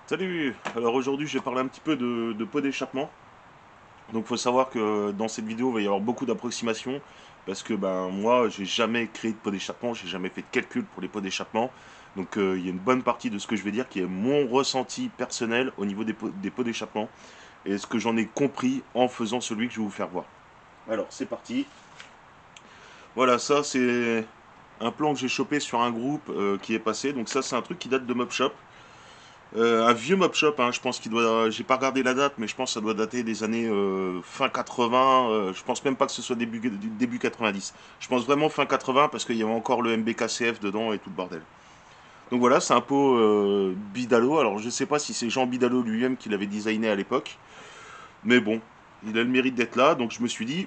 Salut. Alors aujourd'hui je vais parler un petit peu de pot d'échappement. Donc il faut savoir que dans cette vidéo il va y avoir beaucoup d'approximations parce que ben moi j'ai jamais créé de pot d'échappement, j'ai jamais fait de calcul pour les pots d'échappement. Donc il y a une bonne partie de ce que je vais dire qui est mon ressenti personnel au niveau des pots d'échappement et ce que j'en ai compris en faisant celui que je vais vous faire voir. Alors c'est parti. Voilà, ça c'est un plan que j'ai chopé sur un groupe qui est passé. Donc ça c'est un truc qui date de Mopshop. Un vieux mob shop, hein, je pense qu'il doit. J'ai pas regardé la date, mais je pense que ça doit dater des années fin 80. Je pense même pas que ce soit début 90. Je pense vraiment fin 80 parce qu'il y avait encore le MBKCF dedans et tout le bordel. Donc voilà, c'est un pot Bidalo. Alors je sais pas si c'est Jean Bidalo lui-même qui l'avait designé à l'époque, mais bon, il a le mérite d'être là. Donc je me suis dit,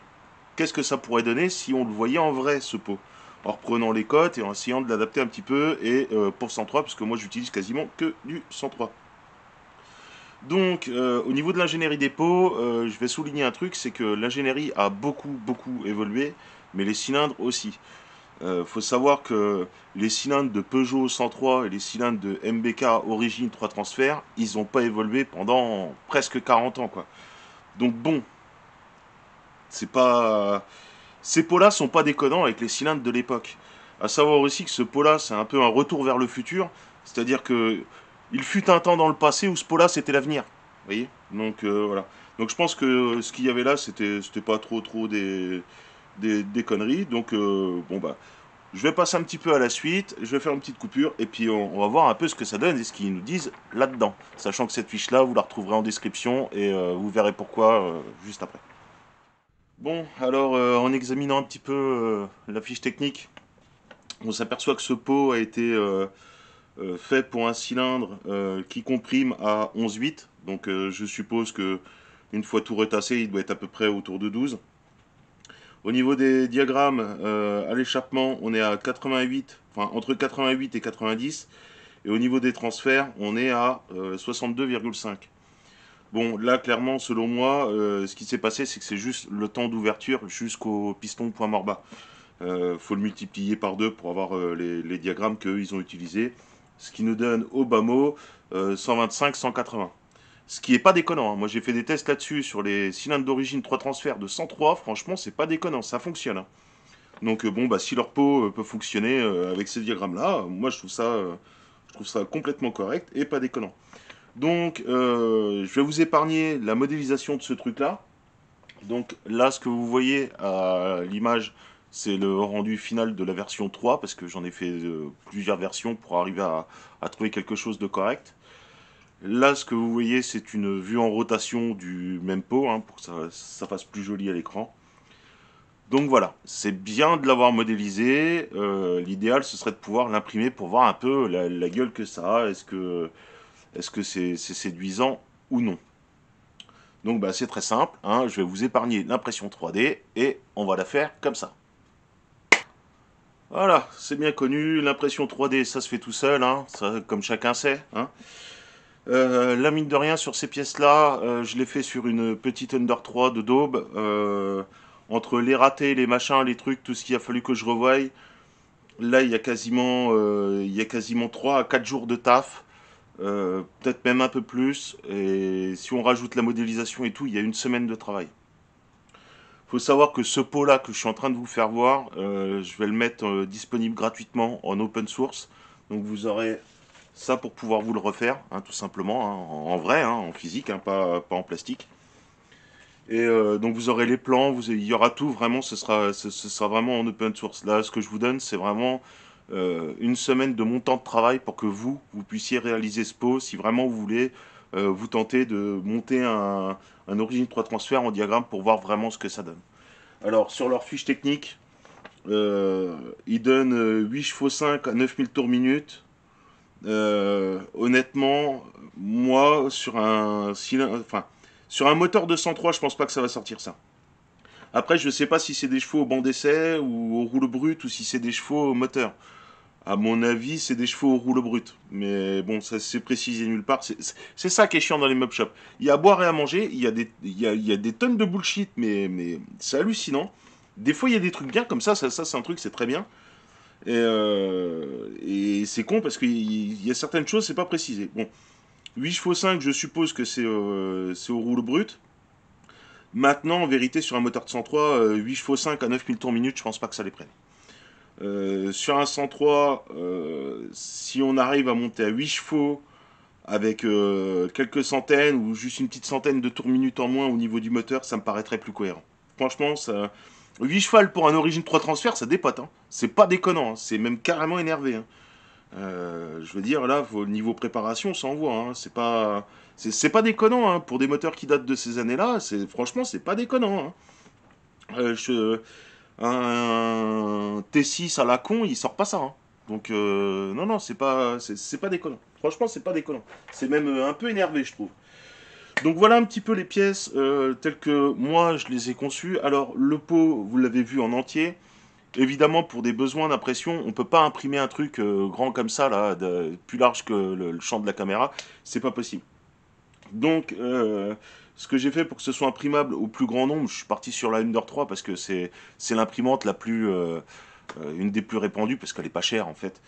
qu'est-ce que ça pourrait donner si on le voyait en vrai ce pot, en reprenant les cotes et en essayant de l'adapter un petit peu et pour 103 parce que moi j'utilise quasiment que du 103. Donc, au niveau de l'ingénierie des pots, je vais souligner un truc, c'est que l'ingénierie a beaucoup évolué, mais les cylindres aussi. Faut savoir que les cylindres de Peugeot 103 et les cylindres de MBK Origine 3 Transfert, ils n'ont pas évolué pendant presque 40 ans, quoi. Donc bon, c'est pas... Ces pots-là sont pas déconnants avec les cylindres de l'époque. À savoir aussi que ce pot-là, c'est un peu un retour vers le futur, c'est-à-dire que il fut un temps dans le passé où ce pot-là, c'était l'avenir. Vous voyez. Donc voilà. Donc je pense que ce qu'il y avait là, c'était pas trop des conneries. Donc bon bah, je vais passer un petit peu à la suite. Je vais faire une petite coupure et puis on va voir un peu ce que ça donne et ce qu'ils nous disent là-dedans. Sachant que cette fiche-là, vous la retrouverez en description et vous verrez pourquoi juste après. Bon, alors en examinant un petit peu la fiche technique, on s'aperçoit que ce pot a été fait pour un cylindre qui comprime à 11,8. Donc je suppose que une fois tout retassé, il doit être à peu près autour de 12. Au niveau des diagrammes, à l'échappement, on est à 88, enfin entre 88 et 90. Et au niveau des transferts, on est à 62,5. Bon, là, clairement, selon moi, ce qui s'est passé, c'est que c'est juste le temps d'ouverture jusqu'au piston point mort bas. Faut le multiplier par deux pour avoir les diagrammes qu'eux ils ont utilisés. Ce qui nous donne au bas mot 125, 180. Ce qui est pas déconnant, hein. Moi j'ai fait des tests là-dessus sur les cylindres d'origine 3 transferts de 103. Franchement, c'est pas déconnant, ça fonctionne, hein. Donc bon, bah si leur pot peut fonctionner avec ces diagrammes-là, moi je trouve ça complètement correct et pas déconnant. Donc je vais vous épargner la modélisation de ce truc-là. Donc là, ce que vous voyez à l'image, c'est le rendu final de la version 3, parce que j'en ai fait plusieurs versions pour arriver à trouver quelque chose de correct. Là, ce que vous voyez, c'est une vue en rotation du même pot, hein, pour que ça fasse plus joli à l'écran. Donc voilà, c'est bien de l'avoir modélisé. L'idéal, ce serait de pouvoir l'imprimer pour voir un peu la gueule que ça a. Est-ce que c'est séduisant ou non? Donc bah, c'est très simple, hein, je vais vous épargner l'impression 3D et on va la faire comme ça. Voilà, c'est bien connu, l'impression 3D ça se fait tout seul, hein, ça, comme chacun sait, hein. La mine de rien sur ces pièces-là, je l'ai fait sur une petite Under 3 de daube. Entre les ratés, les machins, les trucs, tout ce qu'il a fallu que je revoie. Là, il y a quasiment 3 à 4 jours de taf. Peut-être même un peu plus. Et si on rajoute la modélisation et tout, il y a une semaine de travail. Faut savoir que ce pot-là que je suis en train de vous faire voir, je vais le mettre disponible gratuitement en open source. Donc vous aurez ça pour pouvoir vous le refaire, hein, tout simplement, hein, en vrai, hein, en physique, hein, pas en plastique. Et donc vous aurez les plans, il y aura tout, vraiment, ce sera vraiment en open source. Là, ce que je vous donne, c'est vraiment une semaine de mon temps de travail pour que vous puissiez réaliser ce pot si vraiment vous voulez vous tenter de monter un Origin 3 transfert en diagramme pour voir vraiment ce que ça donne. Alors, sur leur fiche technique, ils donnent 8 chevaux 5 à 9000 tours minute. Honnêtement, moi, sur un moteur de 103, je pense pas que ça va sortir ça. Après, je sais pas si c'est des chevaux au banc d'essai ou au rouleau brut ou si c'est des chevaux au moteur. À mon avis, c'est des chevaux au rouleau brut. Mais bon, ça c'est précisé nulle part. C'est ça qui est chiant dans les mob shops. Il y a à boire et à manger, il y a des tonnes de bullshit, mais c'est hallucinant. Des fois, il y a des trucs bien comme ça c'est un truc, c'est très bien. Et c'est con parce qu'il y a certaines choses, c'est pas précisé. Bon, 8 chevaux 5, je suppose que c'est au roule brut. Maintenant, en vérité, sur un moteur de 103, 8 chevaux 5 à 9000 tours minute, je pense pas que ça les prenne. Sur un 103, si on arrive à monter à 8 chevaux avec quelques centaines ou juste une petite centaine de tours minute en moins au niveau du moteur, ça me paraîtrait plus cohérent. Franchement, ça... 8 chevaux pour un Origin 3 transfert, ça dépote. Hein. C'est pas déconnant, hein. C'est même carrément énervé. Hein. Je veux dire, là, au niveau préparation, ça envoie. Hein. C'est pas déconnant hein. Pour des moteurs qui datent de ces années-là. Franchement, c'est pas déconnant. Hein. Un T6 à la con, il sort pas ça. Hein. Donc, non, non, c'est pas déconnant. Franchement, c'est pas déconnant. C'est même un peu énervé, je trouve. Donc voilà un petit peu les pièces telles que moi je les ai conçues. Alors le pot, vous l'avez vu en entier. Évidemment, pour des besoins d'impression, on peut pas imprimer un truc grand comme ça, là, plus large que le champ de la caméra. C'est pas possible. Donc, ce que j'ai fait pour que ce soit imprimable au plus grand nombre, je suis parti sur la Ender 3 parce que c'est l'imprimante la plus une des plus répandues parce qu'elle est pas chère en fait.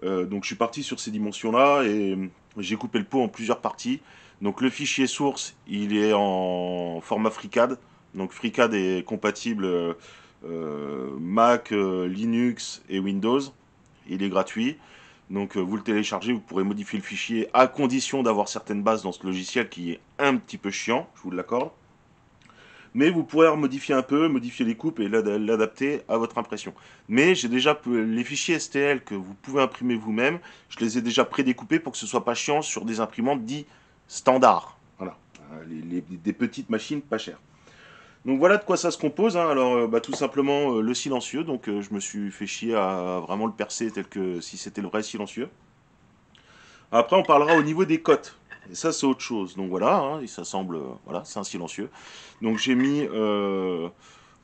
Donc je suis parti sur ces dimensions-là et j'ai coupé le pot en plusieurs parties. Donc le fichier source, il est en format FreeCAD. Donc FreeCAD est compatible Mac, Linux et Windows. Il est gratuit. Donc vous le téléchargez, vous pourrez modifier le fichier à condition d'avoir certaines bases dans ce logiciel qui est un petit peu chiant, je vous l'accorde. Mais vous pourrez modifier un peu, modifier les coupes et l'adapter à votre impression. Mais j'ai déjà les fichiers STL que vous pouvez imprimer vous-même, je les ai déjà prédécoupés pour que ce soit pas chiant sur des imprimantes dits standards. Voilà, des petites machines pas chères. Donc voilà de quoi ça se compose. Hein. Alors tout simplement le silencieux. Donc je me suis fait chier à vraiment le percer tel que si c'était le vrai silencieux. Après on parlera au niveau des cotes. Et ça c'est autre chose. Donc voilà, hein, ça semble voilà, c'est un silencieux. Donc j'ai mis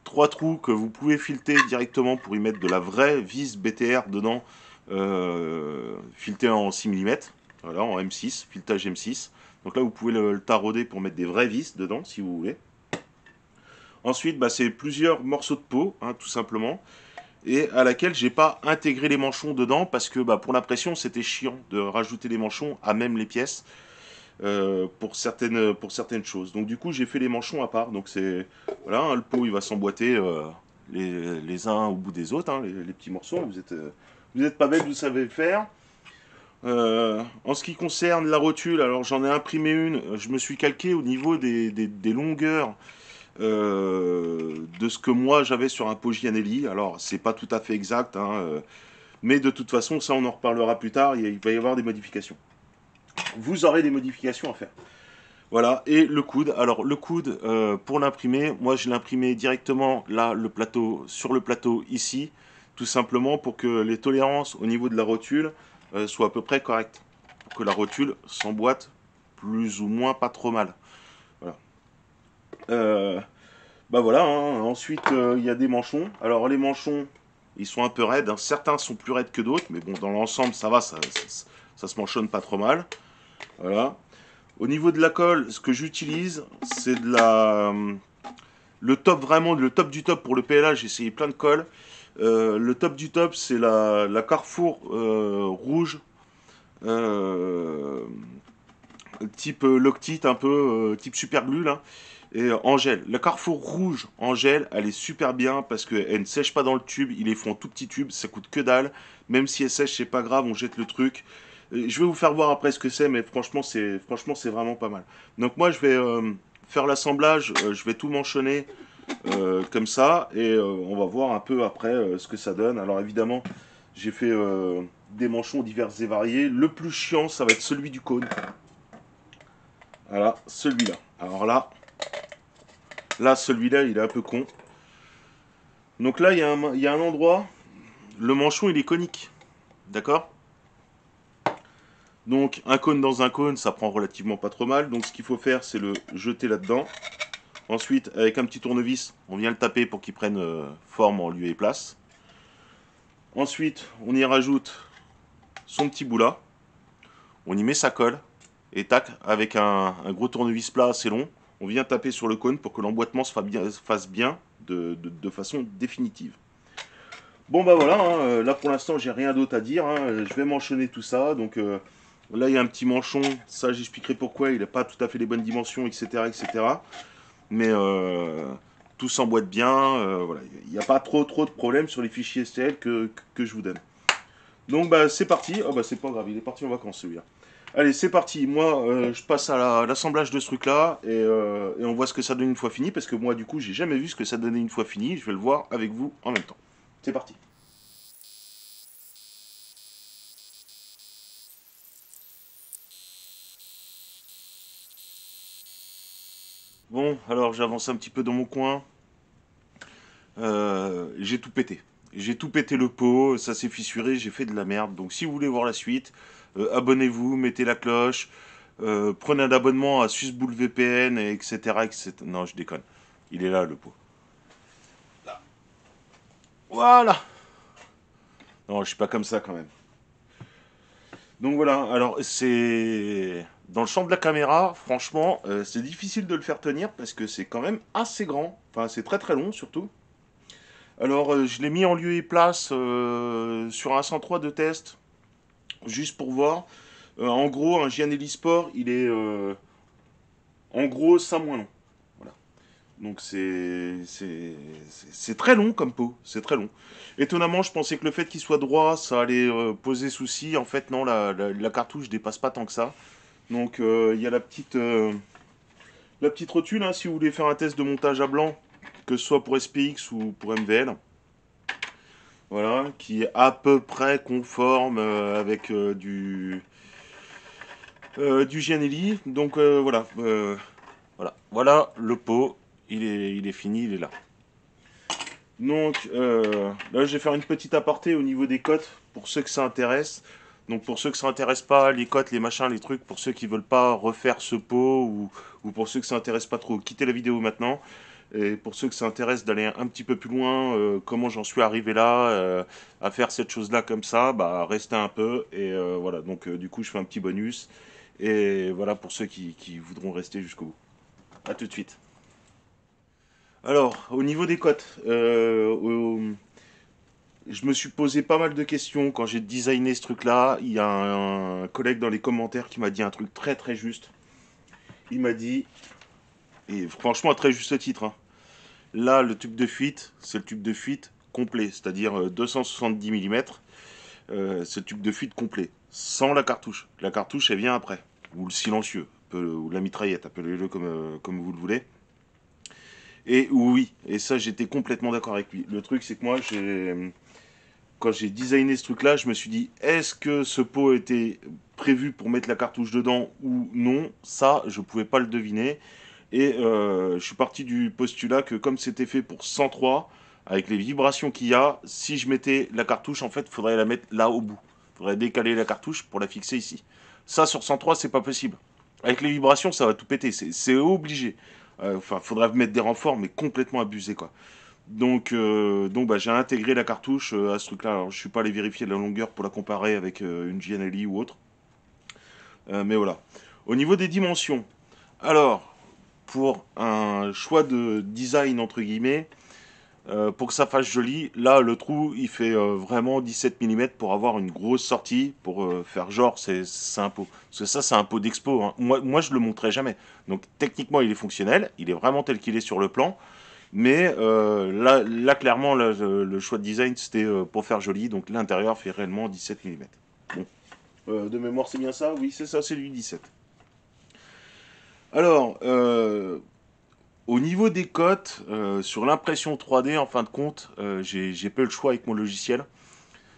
trois trous que vous pouvez fileter directement pour y mettre de la vraie vis BTR dedans, filetée en 6 mm, voilà, en M6, filetage M6. Donc là vous pouvez le tarauder pour mettre des vraies vis dedans si vous voulez. Ensuite, c'est plusieurs morceaux de peau, hein, tout simplement, et à laquelle j'ai pas intégré les manchons dedans parce que pour l'impression c'était chiant de rajouter les manchons à même les pièces pour certaines choses. Donc du coup j'ai fait les manchons à part. Donc c'est voilà, hein, le pot il va s'emboîter les uns au bout des autres, hein, les petits morceaux. Vous êtes pas bête, vous savez le faire. En ce qui concerne la rotule, alors j'en ai imprimé une. Je me suis calqué au niveau des longueurs de ce que moi j'avais sur un Pogianelli. Alors c'est pas tout à fait exact, hein, mais de toute façon ça on en reparlera plus tard. Il va y avoir des modifications. Vous aurez des modifications à faire. Voilà, et le coude. Alors le coude pour l'imprimer, moi je l'ai imprimé directement là le plateau sur le plateau ici, tout simplement pour que les tolérances au niveau de la rotule soient à peu près correctes, pour que la rotule s'emboîte plus ou moins pas trop mal. Voilà. Voilà, hein. Ensuite, il y a des manchons. Alors, les manchons, ils sont un peu raides. Hein. Certains sont plus raides que d'autres, mais bon, dans l'ensemble, ça va, ça se manchonne pas trop mal. Voilà. Au niveau de la colle, ce que j'utilise, c'est le top vraiment, le top du top pour le PLA. J'ai essayé plein de colles. Le top du top, c'est la Carrefour rouge, euh, type Loctite, un peu type super glue là. Et en gel. La Carrefour rouge en gel, elle est super bien parce qu'elle ne sèche pas dans le tube. Ils les font en tout petit tube, ça coûte que dalle. Même si elle sèche, c'est pas grave, on jette le truc. Je vais vous faire voir après ce que c'est, mais franchement c'est vraiment pas mal. Donc moi je vais faire l'assemblage, je vais tout manchonner comme ça et on va voir un peu après ce que ça donne. Alors évidemment, j'ai fait des manchons divers et variés. Le plus chiant, ça va être celui du cône. Voilà, celui-là. Alors là, celui-là, il est un peu con. Donc là, il y a un endroit, le manchon, il est conique. D'accord? Donc, un cône dans un cône, ça prend relativement pas trop mal. Donc, ce qu'il faut faire, c'est le jeter là-dedans. Ensuite, avec un petit tournevis, on vient le taper pour qu'il prenne forme en lieu et place. Ensuite, on y rajoute son petit bout là. On y met sa colle. Et tac, avec un gros tournevis plat assez long, on vient taper sur le cône pour que l'emboîtement se fasse bien de façon définitive. Bon voilà, hein, là pour l'instant j'ai rien d'autre à dire, hein, je vais m'enchaîner tout ça, donc Là, il y a un petit manchon, ça j'expliquerai pourquoi, il n'a pas tout à fait les bonnes dimensions, etc. etc. Mais tout s'emboîte bien, voilà. Il n'y a pas trop de problèmes sur les fichiers STL que je vous donne. Donc bah c'est parti, oh bah c'est pas grave, il est parti en vacances celui-là. Allez, c'est parti, moi je passe à l'assemblage de ce truc-là et on voit ce que ça donne une fois fini, parce que moi du coup j'ai jamais vu ce que ça donnait une fois fini, je vais le voir avec vous en même temps. C'est parti. Bon, alors j'avance un petit peu dans mon coin. J'ai tout pété. J'ai tout pété le pot, ça s'est fissuré, j'ai fait de la merde. Donc si vous voulez voir la suite, abonnez-vous, mettez la cloche, prenez un abonnement à Susboule VPN, etc., etc. Non, je déconne. Il est là le pot. Là. Voilà. Non, je suis pas comme ça quand même. Donc voilà, alors c'est... Dans le champ de la caméra, franchement, c'est difficile de le faire tenir parce que c'est quand même assez grand. Enfin, c'est très très long surtout. Alors, je l'ai mis en lieu et place sur un 103 de test, juste pour voir. En gros, un Gianelli Sport, il est en gros 5 moins long. Voilà. Donc c'est très long comme pot, c'est très long. Étonnamment, je pensais que le fait qu'il soit droit, ça allait poser souci. En fait, non, la cartouche dépasse pas tant que ça. Donc il y a la petite rotule, hein, si vous voulez faire un test de montage à blanc, que ce soit pour SPX ou pour MVL. Voilà, qui est à peu près conforme avec du Gianelli. Donc voilà le pot, il est fini, il est là. Donc là, je vais faire une petite aparté au niveau des cotes pour ceux que ça intéresse. Donc pour ceux que ça intéresse pas, les cotes, les machins, les trucs, pour ceux qui veulent pas refaire ce pot ou pour ceux que ça intéresse pas trop, quittez la vidéo maintenant. Et pour ceux que ça intéresse d'aller un petit peu plus loin, comment j'en suis arrivé là, à faire cette chose-là comme ça, bah restez un peu. Et voilà, donc du coup je fais un petit bonus. Et voilà pour ceux qui voudront rester jusqu'au bout. A tout de suite. Alors, au niveau des cotes, je me suis posé pas mal de questions quand j'ai designé ce truc-là. Il y a un collègue dans les commentaires qui m'a dit un truc très très juste. Il m'a dit, et franchement à très juste titre, hein, là le tube de fuite, c'est le tube de fuite complet, c'est-à-dire 270 mm. C'est le tube de fuite complet, sans la cartouche. La cartouche, elle vient après, ou le silencieux, ou la mitraillette, appelez-le comme vous le voulez. Et oui, et ça j'étais complètement d'accord avec lui. Le truc c'est que moi, quand j'ai designé ce truc-là, je me suis dit, est-ce que ce pot était prévu pour mettre la cartouche dedans ou non? Ça, je pouvais pas le deviner. Et je suis parti du postulat que comme c'était fait pour 103, avec les vibrations qu'il y a, si je mettais la cartouche, en fait, il faudrait la mettre là au bout. Il faudrait décaler la cartouche pour la fixer ici. Ça, sur 103, c'est pas possible. Avec les vibrations, ça va tout péter. C'est obligé. Enfin, faudrait mettre des renforts, mais complètement abusé, quoi. Donc bah, j'ai intégré la cartouche à ce truc-là. Alors, je suis pas allé vérifier la longueur pour la comparer avec une GNLI ou autre. Mais voilà. Au niveau des dimensions, alors, pour un choix de design, entre guillemets, pour que ça fasse joli, là, le trou, il fait vraiment 17 mm pour avoir une grosse sortie, pour faire genre, c'est un pot. Parce que ça, c'est un pot d'expo, hein. Moi, je le montrerai jamais. Donc, techniquement, il est fonctionnel, il est vraiment tel qu'il est sur le plan. Mais là, clairement, là, le choix de design, c'était pour faire joli. Donc l'intérieur fait réellement 17 mm. Bon. De mémoire, c'est bien ça? Oui, c'est ça, c'est du 17. Alors, au niveau des cotes, sur l'impression 3D, en fin de compte, j'ai pas eu le choix avec mon logiciel.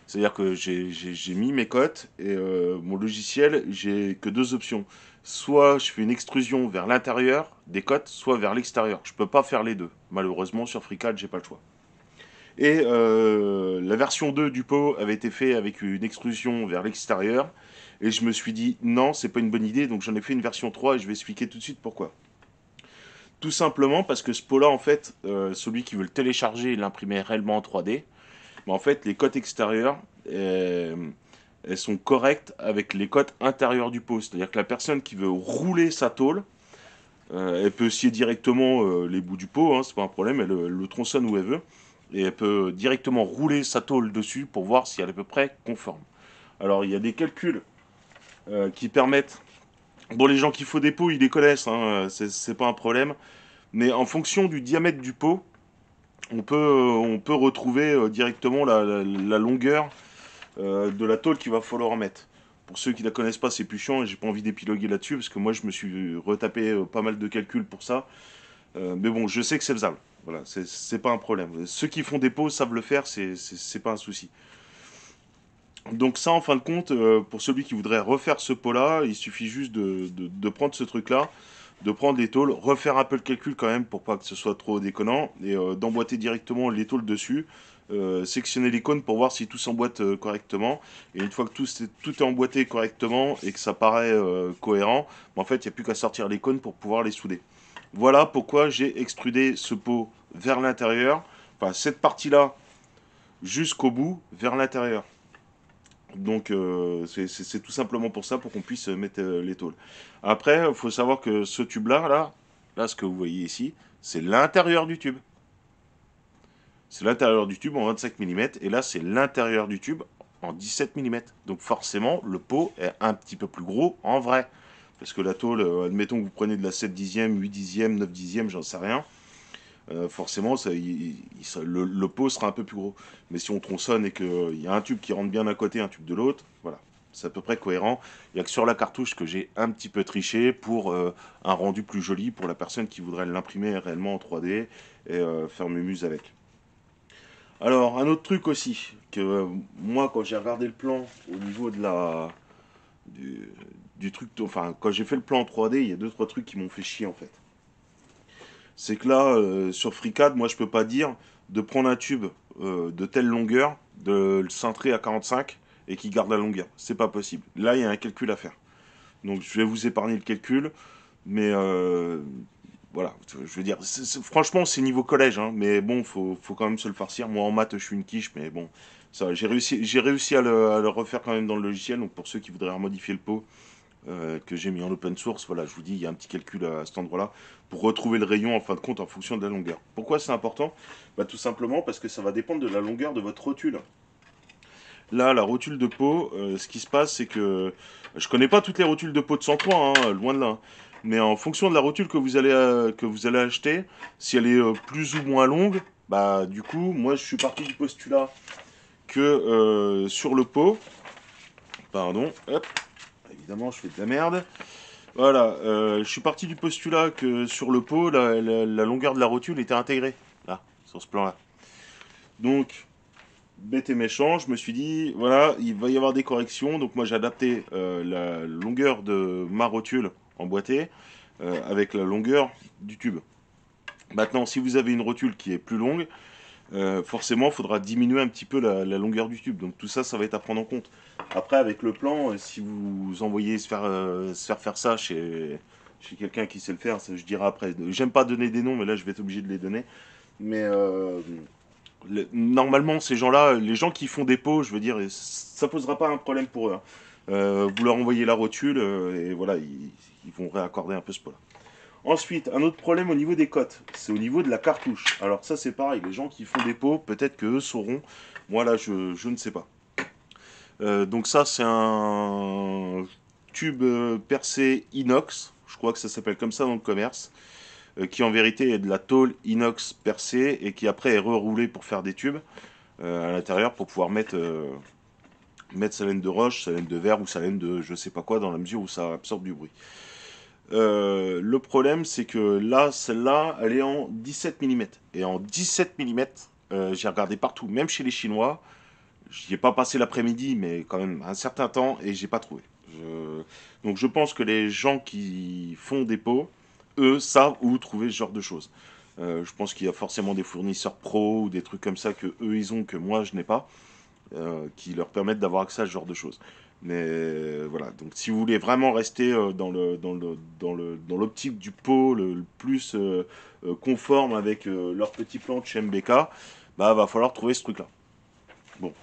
C'est-à-dire que j'ai mis mes cotes et mon logiciel, j'ai que deux options. Soit je fais une extrusion vers l'intérieur des cotes, soit vers l'extérieur. Je peux pas faire les deux. Malheureusement, sur FreeCAD, j'ai pas le choix. Et la version 2 du pot avait été fait avec une extrusion vers l'extérieur. Et je me suis dit, non, c'est pas une bonne idée. Donc j'en ai fait une version 3 et je vais expliquer tout de suite pourquoi. Tout simplement parce que ce pot-là, en fait, celui qui veut le télécharger et l'imprimer réellement en 3D, mais en fait, les cotes extérieures, elles sont correctes avec les cotes intérieures du pot. C'est-à-dire que la personne qui veut rouler sa tôle, elle peut scier directement les bouts du pot, hein, c'est pas un problème, elle le tronçonne où elle veut. Et elle peut directement rouler sa tôle dessus pour voir si elle est à peu près conforme. Alors il y a des calculs qui permettent... Bon, les gens qui font des pots, ils les connaissent, hein, c'est pas un problème. Mais en fonction du diamètre du pot, on peut retrouver directement la longueur de la tôle qu'il va falloir mettre. Pour ceux qui la connaissent pas, c'est plus chiant et j'ai pas envie d'épiloguer là-dessus parce que moi je me suis retapé pas mal de calculs pour ça. Mais bon, je sais que c'est faisable. Voilà, c'est pas un problème. Ceux qui font des pots savent le faire, c'est pas un souci. Donc ça, en fin de compte, pour celui qui voudrait refaire ce pot-là, il suffit juste de prendre ce truc-là, de prendre les tôles, refaire un peu le calcul quand même pour pas que ce soit trop déconnant, et d'emboîter directement les tôles dessus, sectionner les cônes pour voir si tout s'emboîte correctement, et une fois que tout est emboîté correctement et que ça paraît cohérent, en fait, il n'y a plus qu'à sortir les cônes pour pouvoir les souder. Voilà pourquoi j'ai extrudé ce pot vers l'intérieur, enfin cette partie-là jusqu'au bout, vers l'intérieur. Donc c'est tout simplement pour ça, pour qu'on puisse mettre les tôles. Après, il faut savoir que ce tube-là, là, ce que vous voyez ici, c'est l'intérieur du tube. C'est l'intérieur du tube en 25 mm, et là, c'est l'intérieur du tube en 17 mm. Donc forcément, le pot est un petit peu plus gros en vrai. Parce que la tôle, admettons que vous prenez de la 7 dixième, 8 dixième, 9 dixième, j'en sais rien, forcément, le pot sera un peu plus gros. Mais si on tronçonne et qu'il y a un tube qui rentre bien d'un côté, un tube de l'autre, voilà, c'est à peu près cohérent. Il n'y a que sur la cartouche que j'ai un petit peu triché pour un rendu plus joli pour la personne qui voudrait l'imprimer réellement en 3D et faire mumuse avec. Alors, un autre truc aussi, que moi, quand j'ai regardé le plan au niveau de du, du truc, enfin, quand j'ai fait le plan en 3D, il y a deux, trois trucs qui m'ont fait chier en fait. C'est que là, sur FreeCAD, moi je peux pas dire de prendre un tube de telle longueur, de le cintrer à 45 et qui garde la longueur. C'est pas possible. Là, il y a un calcul à faire. Donc je vais vous épargner le calcul, mais voilà, je veux dire, franchement, c'est niveau collège, hein, mais bon, faut quand même se le farcir. Moi en maths, je suis une quiche, mais bon, ça, j'ai réussi à le refaire quand même dans le logiciel. Donc pour ceux qui voudraient modifier le pot, que j'ai mis en open source. Voilà, je vous dis, il y a un petit calcul à cet endroit-là pour retrouver le rayon en fin de compte en fonction de la longueur. Pourquoi c'est important? Bah, tout simplement parce que ça va dépendre de la longueur de votre rotule. Là, la rotule de peau, ce qui se passe, c'est que je connais pas toutes les rotules de peau de 103, hein, loin de là. Mais en fonction de la rotule que vous allez acheter, si elle est plus ou moins longue, bah du coup, moi je suis parti du postulat que sur le pot, pardon, hop, évidemment je fais de la merde. Voilà, je suis parti du postulat que sur le pot, la longueur de la rotule était intégrée, là, sur ce plan-là. Donc, bête et méchant, je me suis dit, voilà, il va y avoir des corrections, donc moi j'ai adapté la longueur de ma rotule emboîtée avec la longueur du tube. Maintenant, si vous avez une rotule qui est plus longue, forcément, il faudra diminuer un petit peu la longueur du tube. Donc tout ça, ça va être à prendre en compte. Après, avec le plan, si vous envoyez se faire ça chez quelqu'un qui sait le faire, ça, je dirai après. J'aime pas donner des noms, mais là, je vais être obligé de les donner. Mais normalement, ces gens-là, les gens qui font des pots, je veux dire, ça posera pas un problème pour eux, hein. Vous leur envoyez la rotule et voilà, ils vont réaccorder un peu ce pot-là. Ensuite, un autre problème au niveau des cotes, c'est au niveau de la cartouche. Alors ça c'est pareil, les gens qui font des pots, peut-être qu'eux sauront. Moi là, je ne sais pas. Donc ça c'est un tube percé inox, je crois que ça s'appelle comme ça dans le commerce, qui en vérité est de la tôle inox percée et qui après est reroulée pour faire des tubes à l'intérieur pour pouvoir mettre sa laine de roche, sa laine de verre ou sa laine de je sais pas quoi dans la mesure où ça absorbe du bruit. Le problème, c'est que là, celle-là, elle est en 17 mm. Et en 17 mm, j'ai regardé partout, même chez les Chinois. J'y ai pas passé l'après-midi, mais quand même un certain temps, et j'ai pas trouvé. Donc je pense que les gens qui font des pots, eux, savent où trouver ce genre de choses. Je pense qu'il y a forcément des fournisseurs pro ou des trucs comme ça que eux ils ont que moi je n'ai pas, qui leur permettent d'avoir accès à ce genre de choses. Mais voilà, donc si vous voulez vraiment rester dans l'optique du pot le plus conforme avec leur petit plan de chez MBK, bah va falloir trouver ce truc-là. Bon,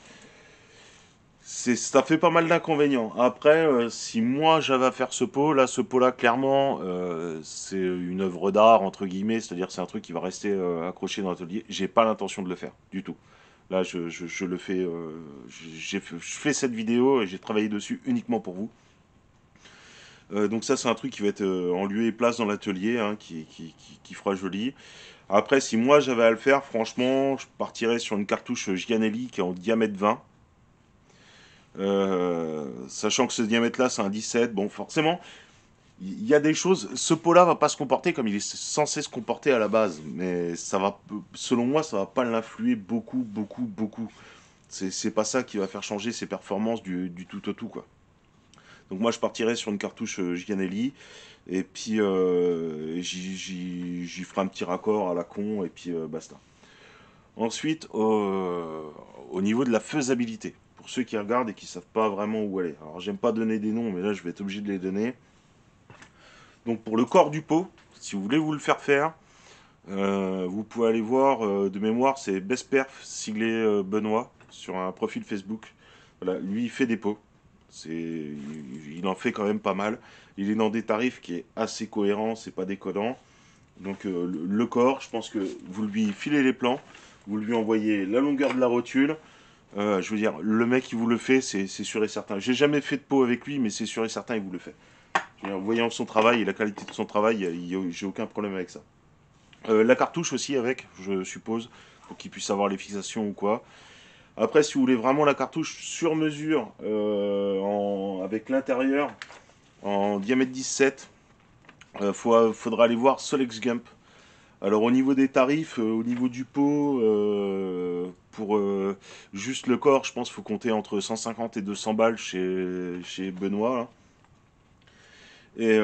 ça fait pas mal d'inconvénients. Après, si moi j'avais à faire ce pot-là, clairement, c'est une œuvre d'art, entre guillemets, c'est-à-dire c'est un truc qui va rester accroché dans l'atelier. J'ai pas l'intention de le faire, du tout. Là, je le fais, je fais cette vidéo et j'ai travaillé dessus uniquement pour vous. Donc ça c'est un truc qui va être en lieu et place dans l'atelier, hein, qui fera joli. Après, si moi j'avais à le faire, franchement, je partirais sur une cartouche Gianelli qui est en diamètre 20. Sachant que ce diamètre-là, c'est un 17. Bon, forcément, il y a des choses. Ce pot-là va pas se comporter comme il est censé se comporter à la base. Mais ça va, selon moi, ça va pas l'influer beaucoup, beaucoup, beaucoup. C'est pas ça qui va faire changer ses performances du tout au tout, quoi. Donc moi, je partirais sur une cartouche Gianelli. Et puis, j'y ferai un petit raccord à la con. Et puis, basta. Ensuite, au niveau de la faisabilité, pour ceux qui regardent et qui savent pas vraiment où aller. Alors, j'aime pas donner des noms, mais là, je vais être obligé de les donner. Donc, pour le corps du pot, si vous voulez vous le faire faire, vous pouvez aller voir de mémoire, c'est Best Perf siglé Benoît sur un profil Facebook. Voilà, lui, il fait des pots. Il en fait quand même pas mal. Il est dans des tarifs qui est assez cohérent, c'est pas déconnant. Donc, le corps, je pense que vous lui filez les plans, vous lui envoyez la longueur de la rotule. Je veux dire, le mec qui vous le fait, c'est sûr et certain. J'ai jamais fait de pot avec lui, mais c'est sûr et certain, il vous le fait. Je veux dire, voyant son travail et la qualité de son travail, j'ai aucun problème avec ça. La cartouche aussi avec, je suppose, pour qu'il puisse avoir les fixations ou quoi. Après, si vous voulez vraiment la cartouche sur mesure, avec l'intérieur en diamètre 17, faudra aller voir Solex Gump. Alors au niveau des tarifs, au niveau du pot, pour juste le corps, je pense qu'il faut compter entre 150 et 200 balles chez Benoît, là. Et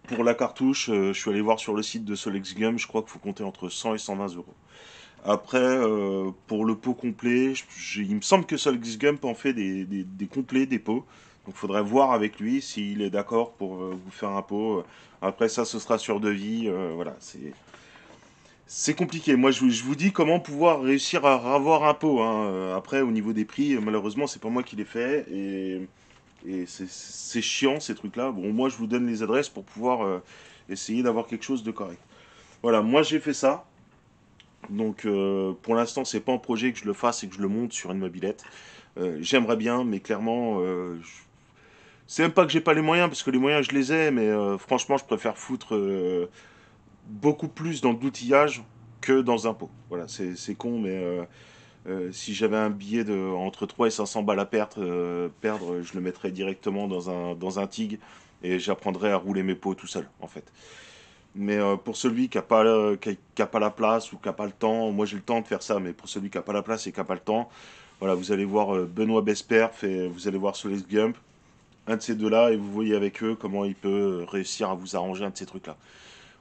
pour la cartouche, je suis allé voir sur le site de Solex Gum, je crois qu'il faut compter entre 100 et 120 euros. Après, pour le pot complet, il me semble que Solex Gump en fait des complets, des pots. Donc il faudrait voir avec lui s'il est d'accord pour vous faire un pot. Après ça, ce sera sur devis. Voilà, c'est compliqué. Moi, je vous dis comment pouvoir réussir à avoir un pot, hein. Après, au niveau des prix, malheureusement, c'est pas moi qui l'ai fait. Et c'est chiant, ces trucs-là. Bon, moi, je vous donne les adresses pour pouvoir essayer d'avoir quelque chose de correct. Voilà, moi, j'ai fait ça. Donc, pour l'instant, c'est pas un projet que je le fasse et que je le monte sur une mobilette. J'aimerais bien, mais clairement, c'est même pas que j'ai pas les moyens, parce que les moyens, je les ai, mais franchement, je préfère foutre beaucoup plus dans l'outillage que dans un pot. Voilà, c'est con, mais si j'avais un billet de entre 3 et 500 balles à perdre, je le mettrais directement dans un TIG et j'apprendrais à rouler mes pots tout seul, en fait. Mais pour celui qui n'a pas, qui a pas la place ou qui n'a pas le temps, moi j'ai le temps de faire ça, mais pour celui qui n'a pas la place et qui n'a pas le temps, voilà, vous allez voir Benoît Besperf et vous allez voir Solis Gump, un de ces deux-là, et vous voyez avec eux comment il peut réussir à vous arranger un de ces trucs-là.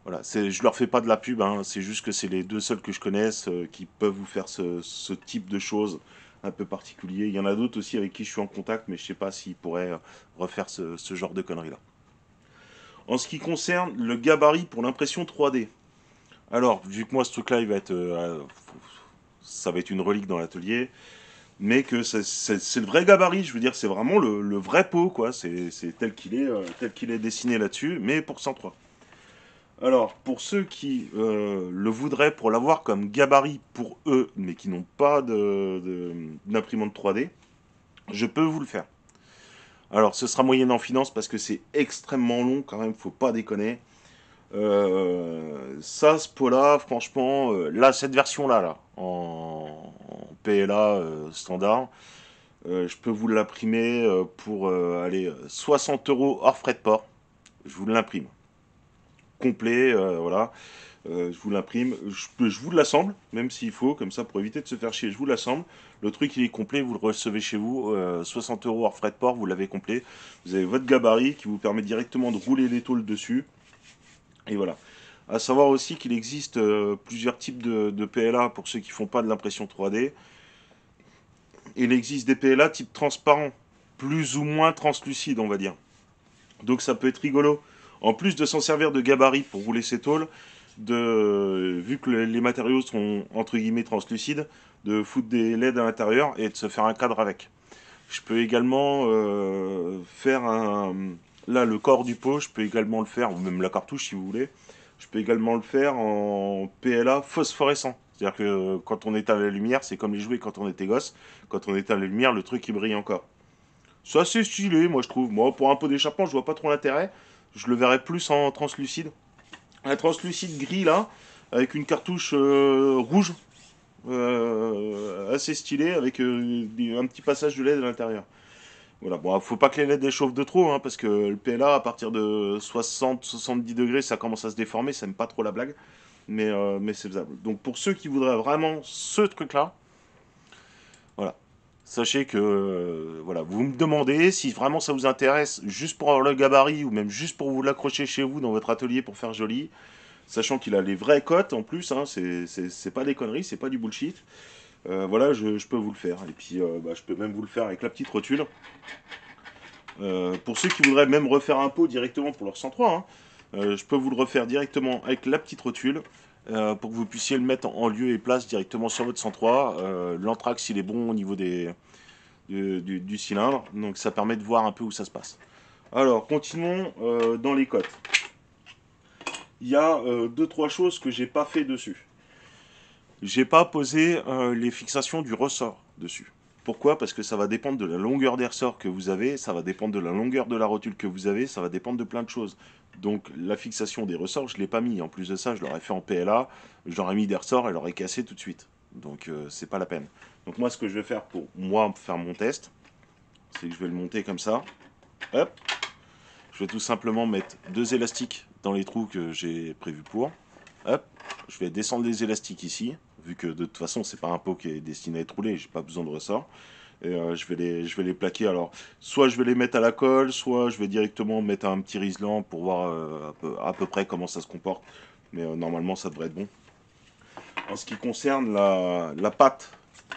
Voilà, je leur fais pas de la pub, hein, c'est juste que c'est les deux seuls que je connaisse qui peuvent vous faire ce type de choses un peu particulier. Il y en a d'autres aussi avec qui je suis en contact, mais je sais pas s'ils pourraient refaire ce genre de conneries-là. En ce qui concerne le gabarit pour l'impression 3D, alors vu que moi ce truc-là, il va être, ça va être une relique dans l'atelier, mais que c'est le vrai gabarit, je veux dire, c'est vraiment le vrai pot, quoi. C'est tel qu'il est dessiné là-dessus, mais pour 103. Alors, pour ceux qui le voudraient pour l'avoir comme gabarit pour eux, mais qui n'ont pas d'imprimante 3D, je peux vous le faire. Alors, ce sera moyennant finance parce que c'est extrêmement long quand même, faut pas déconner. Ça, ce pot-là, franchement, là, cette version-là, là, en PLA standard, je peux vous l'imprimer pour aller 60 euros hors frais de port. Je vous l'imprime complet, voilà. Je vous l'imprime, je vous l'assemble, même s'il faut, comme ça pour éviter de se faire chier, je vous l'assemble. Le truc il est complet, vous le recevez chez vous, 60 euros hors frais de port, vous l'avez complet. Vous avez votre gabarit qui vous permet directement de rouler les tôles dessus. Et voilà. À savoir aussi qu'il existe plusieurs types de PLA pour ceux qui font pas de l'impression 3D. Il existe des PLA type transparent, plus ou moins translucide, on va dire. Donc ça peut être rigolo. En plus de s'en servir de gabarit pour rouler ses tôles, vu que les matériaux sont entre guillemets translucides, de foutre des LED à l'intérieur et de se faire un cadre avec. Je peux également faire un... Là, le corps du pot, je peux également le faire, ou même la cartouche si vous voulez, je peux également le faire en PLA phosphorescent. C'est-à-dire que quand on éteint la lumière, c'est comme les jouets quand on était gosse. Quand on éteint la lumière, le truc il brille encore. C'est assez stylé, moi je trouve. Moi, pour un pot d'échappement, je vois pas trop l'intérêt. Je le verrais plus en translucide. Un translucide gris là, avec une cartouche rouge, assez stylé, avec un petit passage de LED à l'intérieur. Voilà, bon, faut pas que les LED chauffent de trop, hein, parce que le PLA, à partir de 60-70 degrés, ça commence à se déformer, ça n'aime pas trop la blague, mais c'est faisable. Donc pour ceux qui voudraient vraiment ce truc-là, voilà. Sachez que voilà, vous me demandez si vraiment ça vous intéresse, juste pour avoir le gabarit ou même juste pour vous l'accrocher chez vous dans votre atelier pour faire joli, sachant qu'il a les vraies cotes en plus, hein, c'est pas des conneries, c'est pas du bullshit. Voilà, je peux vous le faire. Et puis bah, je peux même vous le faire avec la petite rotule. Pour ceux qui voudraient même refaire un pot directement pour leur 103, hein, je peux vous le refaire directement avec la petite rotule. Pour que vous puissiez le mettre en lieu et place directement sur votre 103. L'anthrax il est bon au niveau du cylindre, donc ça permet de voir un peu où ça se passe. Alors continuons dans les cotes. Il y a deux trois choses que j'ai pas fait dessus. J'ai pas posé les fixations du ressort dessus. Pourquoi? Parce que ça va dépendre de la longueur des ressorts que vous avez, ça va dépendre de la longueur de la rotule que vous avez, ça va dépendre de plein de choses. Donc la fixation des ressorts, je ne l'ai pas mis. En plus de ça, je l'aurais fait en PLA, j'aurais mis des ressorts et l'aurais cassé tout de suite. Donc c'est pas la peine. Donc moi, ce que je vais faire pour moi faire mon test, c'est que je vais le monter comme ça. Hop. Je vais tout simplement mettre deux élastiques dans les trous que j'ai prévus pour. Hop. Je vais descendre les élastiques ici, vu que de toute façon c'est pas un pot qui est destiné à être roulé, j'ai pas besoin de ressort. Et je vais les plaquer. Alors, soit je vais les mettre à la colle, soit je vais directement mettre un petit riselant pour voir à peu près comment ça se comporte. Mais normalement ça devrait être bon. En ce qui concerne la pâte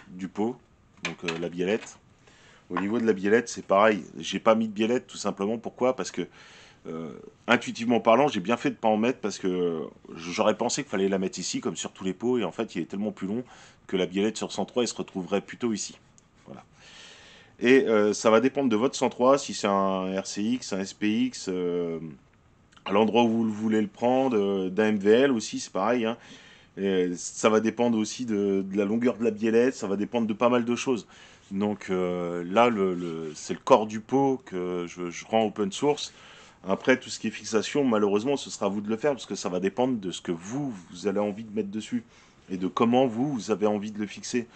du pot, donc la biellette, au niveau de la biellette c'est pareil. J'ai pas mis de biellette tout simplement. Pourquoi? Parce que intuitivement parlant, j'ai bien fait de ne pas en mettre parce que j'aurais pensé qu'il fallait la mettre ici, comme sur tous les pots, et en fait, il est tellement plus long que la biellette sur 103, elle se retrouverait plutôt ici. Voilà. Et ça va dépendre de votre 103, si c'est un RCX, un SPX, à l'endroit où vous voulez le prendre, d'un MVL aussi, c'est pareil. Hein. Et ça va dépendre aussi de la longueur de la biellette, ça va dépendre de pas mal de choses. Donc là, c'est le corps du pot que je rends open source. Après, tout ce qui est fixation, malheureusement, ce sera à vous de le faire parce que ça va dépendre de ce que vous avez envie de mettre dessus et de comment vous avez envie de le fixer.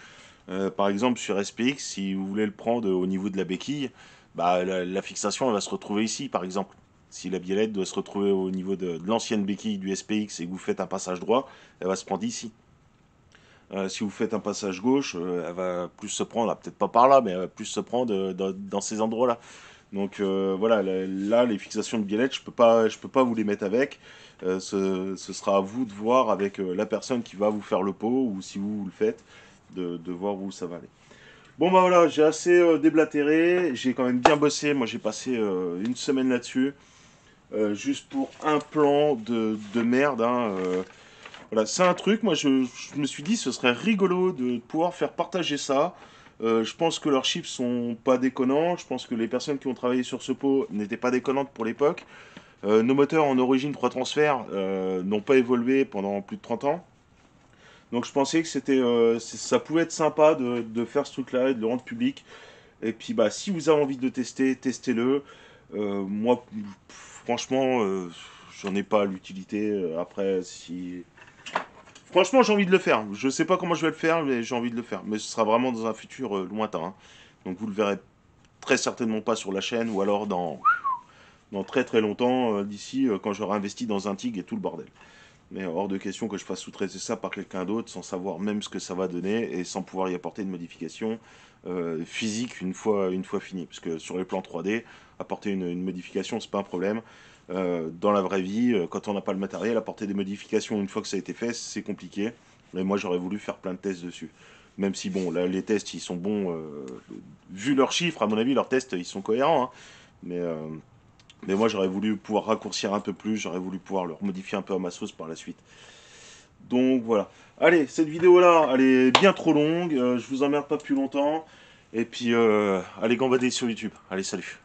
Par exemple, sur SPX, si vous voulez le prendre au niveau de la béquille, bah, la fixation elle va se retrouver ici, par exemple. Si la biellette doit se retrouver au niveau de l'ancienne béquille du SPX et que vous faites un passage droit, elle va se prendre ici. Si vous faites un passage gauche, elle va plus se prendre, peut-être pas par là, mais elle va plus se prendre dans ces endroits-là. Donc voilà, là, les fixations de biellette, je peux pas vous les mettre avec. Ce sera à vous de voir avec la personne qui va vous faire le pot ou si vous le faites, de voir où ça va aller. Bon bah voilà, j'ai assez déblatéré, j'ai quand même bien bossé. Moi j'ai passé une semaine là-dessus, juste pour un plan de merde. Hein, voilà, c'est un truc, moi je me suis dit ce serait rigolo de pouvoir faire partager ça. Je pense que leurs chiffres sont pas déconnants, je pense que les personnes qui ont travaillé sur ce pot n'étaient pas déconnantes pour l'époque. Nos moteurs en origine 3 transferts n'ont pas évolué pendant plus de 30 ans. Donc je pensais que ça pouvait être sympa de faire ce truc-là et de le rendre public. Et puis bah si vous avez envie de tester, testez-le. Moi, franchement, j'en ai pas l'utilité. Après, si franchement, j'ai envie de le faire. Je sais pas comment je vais le faire, mais j'ai envie de le faire. Mais ce sera vraiment dans un futur lointain. Hein. Donc vous le verrez très certainement pas sur la chaîne ou alors dans très très longtemps d'ici quand j'aurai investi dans un TIG et tout le bordel. Mais hors de question que je fasse sous-traiter ça par quelqu'un d'autre sans savoir même ce que ça va donner et sans pouvoir y apporter une modification physique une fois fini. Parce que sur les plans 3D, apporter une modification, c'est pas un problème. Dans la vraie vie, quand on n'a pas le matériel, apporter des modifications une fois que ça a été fait, c'est compliqué. Mais moi, j'aurais voulu faire plein de tests dessus. Même si, bon, là, les tests, ils sont bons. Vu leurs chiffres, à mon avis, leurs tests, ils sont cohérents. Hein. Mais, euh, mais moi, j'aurais voulu pouvoir raccourcir un peu plus. J'aurais voulu pouvoir leur modifier un peu à ma sauce par la suite. Donc, voilà. Allez, cette vidéo-là, elle est bien trop longue. Je vous emmerde pas plus longtemps. Et puis, allez gambader sur YouTube. Allez, salut.